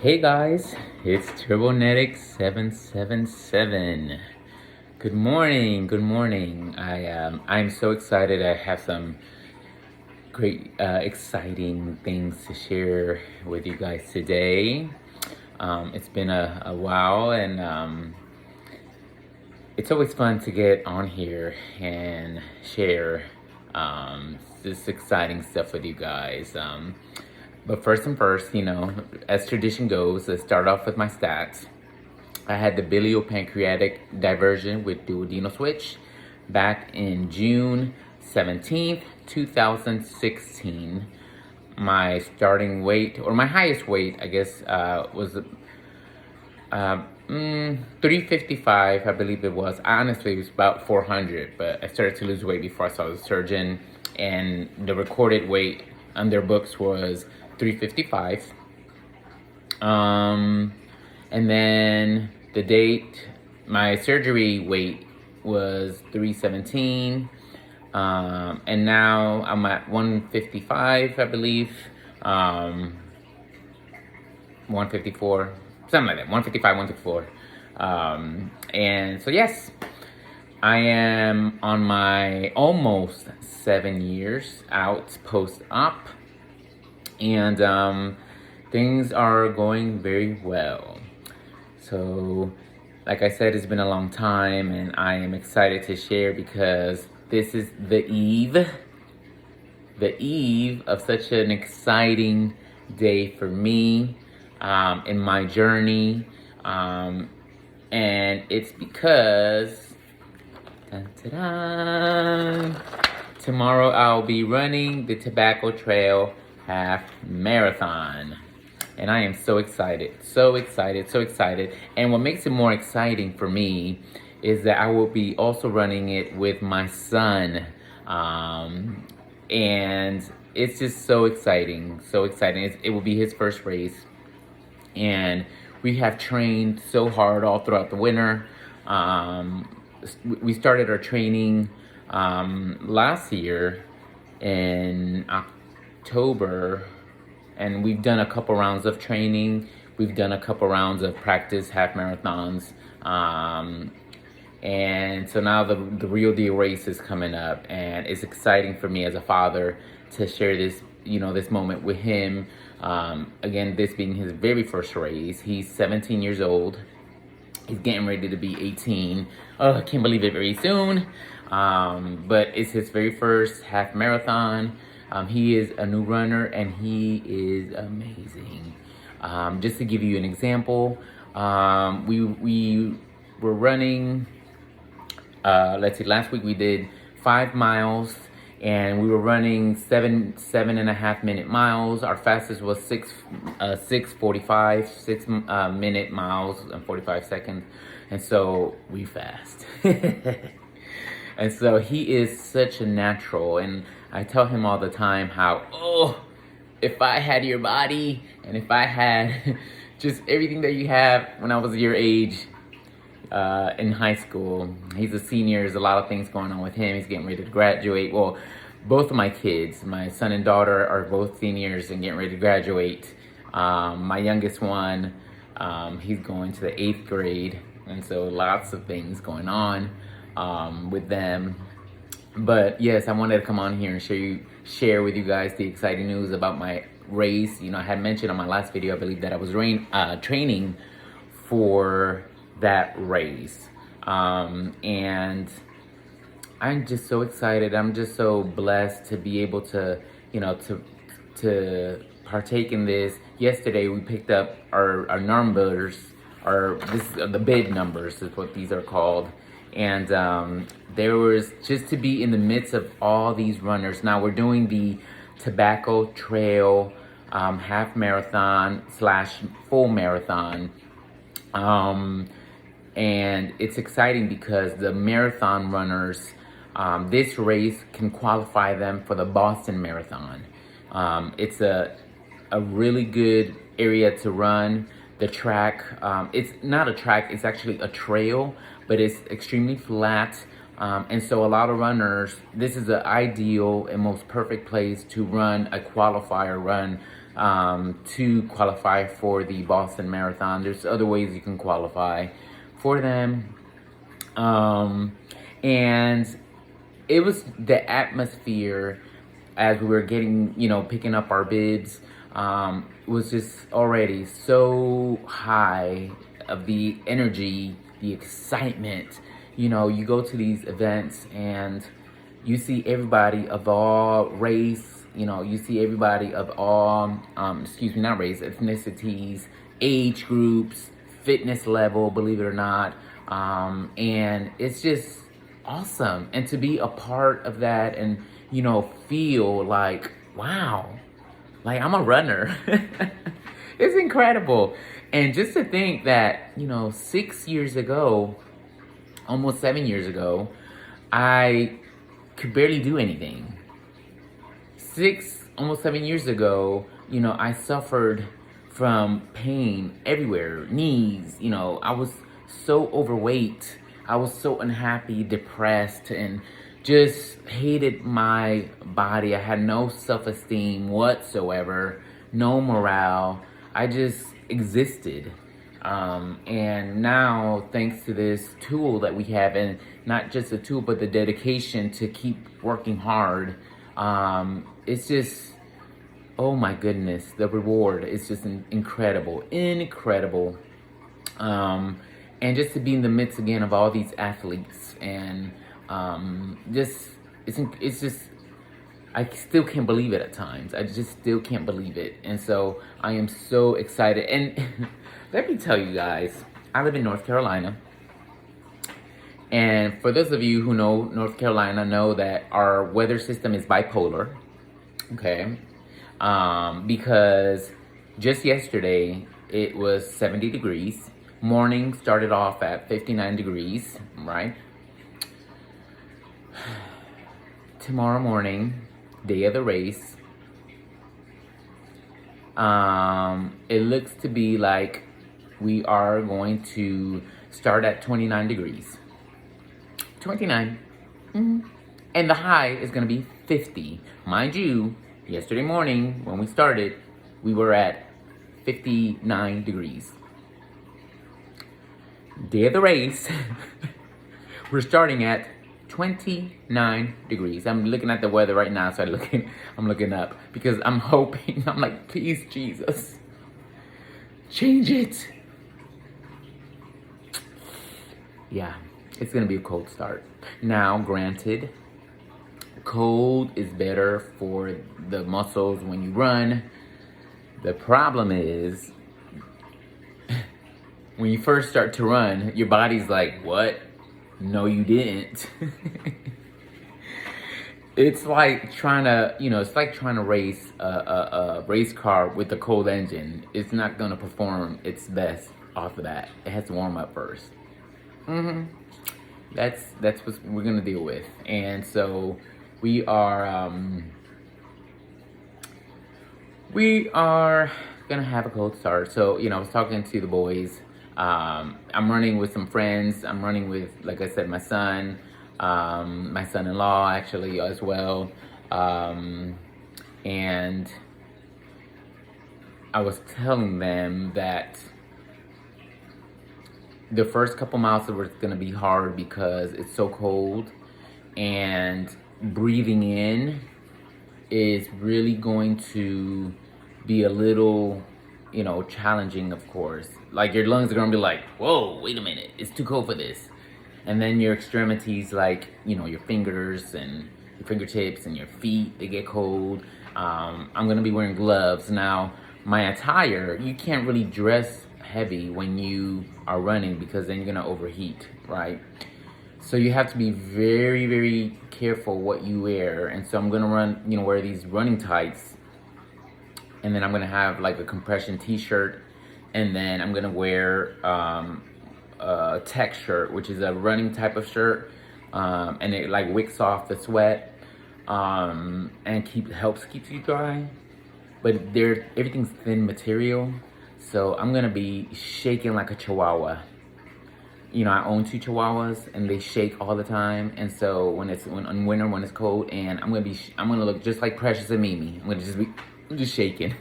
Hey guys, it's Turbonetic777. Good morning, good morning. I'm so excited. I have some great, exciting things to share with you guys today. It's been a while, and it's always fun to get on here and share this exciting stuff with you guys. But first and first, as tradition goes, let's start off with my stats. I had the biliopancreatic diversion with duodenal switch back in June 17th, 2016. My starting weight, or my highest weight, I guess, was 355, I believe it was. Honestly, it was about 400, but I started to lose weight before I saw the surgeon, and the recorded weight on their books was 355. And then the date, my surgery weight was 317. And now I'm at 155, I believe. 154, something like that. 155, 154. And so, yes, I am on my almost 7 years out post-op. And things are going very well. So, like I said, it's been a long time, and I am excited to share because this is the eve of such an exciting day for me in my journey. And it's because dun, dun, dun, tomorrow I'll be running the Tobacco Trail Half Marathon. And I am so excited, so excited, so excited. And what makes it more exciting for me is that I will be also running it with my son. And it's just so exciting, so exciting. It will be his first race. And we have trained so hard all throughout the winter. We started our training last year in October, and we've done a couple rounds of training. We've done a couple rounds of practice half marathons. And so now the real deal race is coming up, and it's exciting for me as a father to share this, this moment with him. Again, this being his very first race. He's 17 years old. He's getting ready to be 18. Oh, I can't believe it, very soon. But it's his very first half marathon. He is a new runner, and he is amazing. Just to give you an example, we were running, let's see, last week we did 5 miles, and we were running 7.5 minute miles. Our fastest was 6:45, 6 minute miles and 45 seconds. And so we fast. And so he is such a natural, and I tell him all the time how, if I had your body, and if I had just everything that you have when I was your age in high school. He's a senior. There's a lot of things going on with him. He's getting ready to graduate. Well, both of my kids, my son and daughter, are both seniors and getting ready to graduate. My youngest one, he's going to the 8th grade, and so lots of things going on with them. But yes, I wanted to come on here and share with you guys the exciting news about my race. I had mentioned on my last video, I believe, that I was training for that race. And I'm just so excited. I'm just so blessed to be able to, to partake in this. Yesterday we picked up our numbers, the bid numbers is what these are called. And there was, just to be in the midst of all these runners. Now we're doing the Tobacco Trail half marathon / full marathon. And it's exciting because the marathon runners, this race can qualify them for the Boston Marathon. It's a really good area to run. The track, it's not a track, it's actually a trail, but it's extremely flat. And so a lot of runners, this is the ideal and most perfect place to run a qualifier run to qualify for the Boston Marathon. There's other ways you can qualify for them. And it was the atmosphere as we were getting, picking up our bibs, was just already so high of the energy, the excitement. You go to these events and you see everybody of all race, you see everybody of all, not race, ethnicities, age groups, fitness level, believe it or not. And it's just awesome. And to be a part of that and, feel like, wow, like I'm a runner. It's incredible. And just to think that, 6 years ago, almost 7 years ago, I could barely do anything. Almost 7 years ago, I suffered from pain everywhere, knees, I was so overweight. I was so unhappy, depressed, and just hated my body. I had no self-esteem whatsoever, no morale. I just existed. And now, thanks to this tool that we have, and not just a tool, but the dedication to keep working hard, it's just, oh my goodness, the reward is just incredible. And just to be in the midst again of all these athletes, and it's just, I still can't believe it at times. I just still can't believe it. And so I am so excited. And let me tell you guys, I live in North Carolina. And for those of you who know North Carolina, know that our weather system is bipolar. Okay. Because just yesterday it was 70 degrees. Morning started off at 59 degrees, right? Tomorrow morning, day of the race, it looks to be like we are going to start at 29 degrees. 29. Mm-hmm. And the high is going to be 50. Mind you, yesterday morning when we started, we were at 59 degrees. Day of the race, we're starting at 29 degrees. I'm looking at the weather right now, so I'm looking up because I'm hoping, I'm like, please, Jesus, change it. Yeah, it's gonna be a cold start. Now, granted, cold is better for the muscles when you run. The problem is, when you first start to run, your body's like, what? No, you didn't. It's like trying to race a race car with a cold engine. It's not gonna perform its best off of that. It has to warm up first. That's what we're gonna deal with. And so we are gonna have a cold start. So, I was talking to the boys. I'm running with some friends. I'm running with, like I said, my son, my son-in-law actually as well. And I was telling them that the first couple miles were gonna be hard because it's so cold, and breathing in is really going to be a little, challenging, of course. Like, your lungs are gonna be like, whoa, wait a minute, it's too cold for this. And then your extremities, like, your fingers and your fingertips and your feet, they get cold. I'm gonna be wearing gloves. Now, my attire, you can't really dress heavy when you are running because then you're gonna overheat, right? So you have to be very, very careful what you wear. And so I'm gonna wear these running tights, and then I'm gonna have like a compression t-shirt, and then I'm gonna wear a tech shirt, which is a running type of shirt, and it like wicks off the sweat, and helps keep you dry. But everything's thin material, so I'm gonna be shaking like a chihuahua. I own 2 chihuahuas, and they shake all the time. And so in winter, when it's cold, and I'm gonna look just like Precious and Mimi. I'm gonna just be I'm just shaking.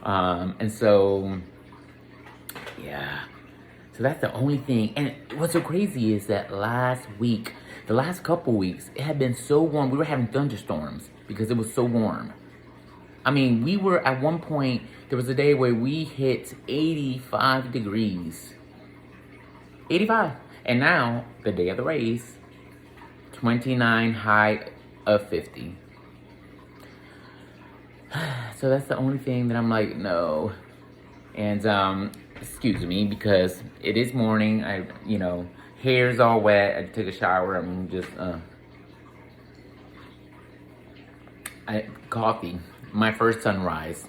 And so, yeah. So that's the only thing. And what's so crazy is that last week, the last couple weeks, it had been so warm. We were having thunderstorms because it was so warm. I mean, we were at one point, there was a day where we hit 85 degrees. 85. And now, the day of the race, 29, high of 50. So that's the only thing that I'm like, no. And excuse me, because it is morning. I, hair's all wet. I took a shower. I'm just coffee. My first sunrise.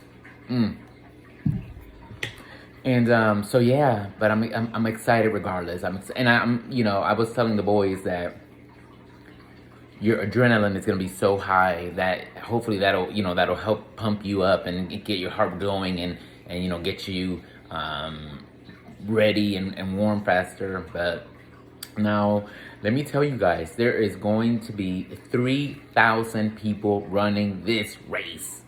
And so yeah, but I'm excited regardless. I was telling the boys that your adrenaline is gonna be so high that hopefully that'll help pump you up and get your heart going and get you ready and warm faster. But now let me tell you guys, there is going to be 3,000 people running this race.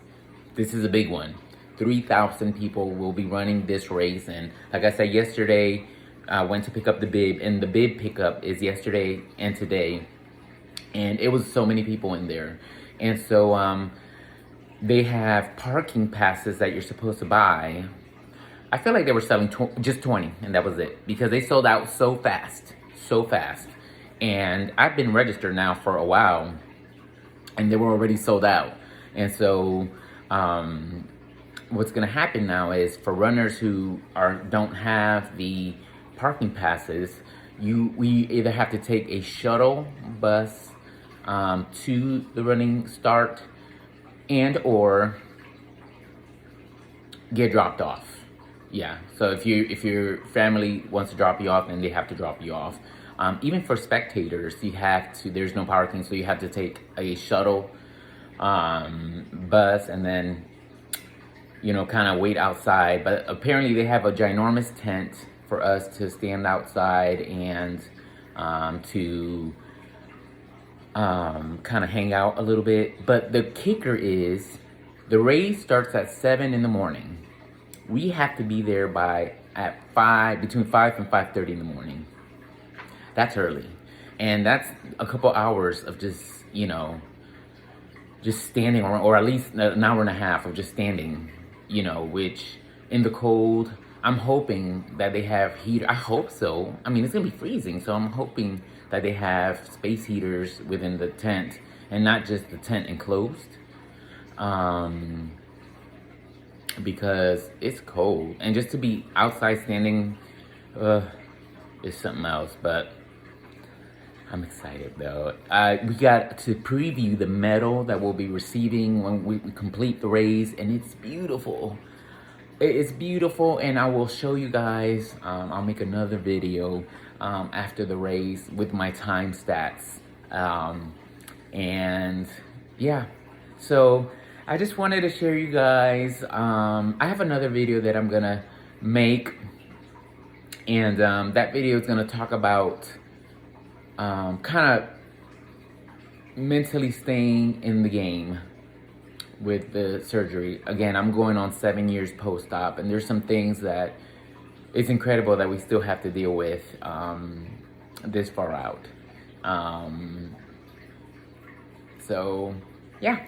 This is a big one. 3,000 people will be running this race. And like I said yesterday, I went to pick up the bib, and the bib pickup is yesterday and today. And it was so many people in there. And so they have parking passes that you're supposed to buy. I feel like they were selling just 20, and that was it. Because they sold out so fast. So fast. And I've been registered now for a while, and they were already sold out. And so what's gonna happen now is for runners who don't have the parking passes, we either have to take a shuttle bus to the running start and or get dropped off. Yeah, so if your family wants to drop you off, then they have to drop you off. Even for spectators, there's no parking, so you have to take a shuttle bus and then kind of wait outside. But apparently they have a ginormous tent for us to stand outside and to kind of hang out a little bit. But the kicker is the race starts at 7 in the morning. We have to be there between 5 and 5:30 in the morning. That's early. And that's a couple hours of just standing around, or at least an hour and a half of just standing, which in the cold, I'm hoping that they have heater. I hope so. I mean, it's gonna be freezing, so I'm hoping that they have space heaters within the tent and not just the tent enclosed. Because it's cold, and just to be outside standing is something else. But I'm excited though. We got to preview the medal that we'll be receiving when we complete the race, and it's beautiful. It's beautiful, and I will show you guys. I'll make another video after the race with my time stats. And yeah, so I just wanted to share you guys. I have another video that I'm gonna make, and that video is gonna talk about kind of mentally staying in the game with the surgery. Again, I'm going on 7 years post-op, and there's some things that it's incredible that we still have to deal with this far out. So yeah,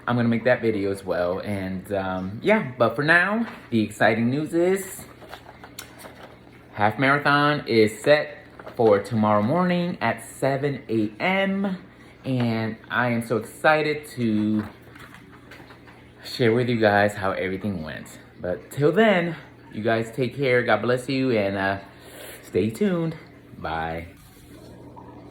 I'm gonna make that video as well. And yeah, but for now, the exciting news is half marathon is set for tomorrow morning at 7 a.m. And I am so excited to share with you guys how everything went. But till then, you guys take care. God bless you, and stay tuned. Bye.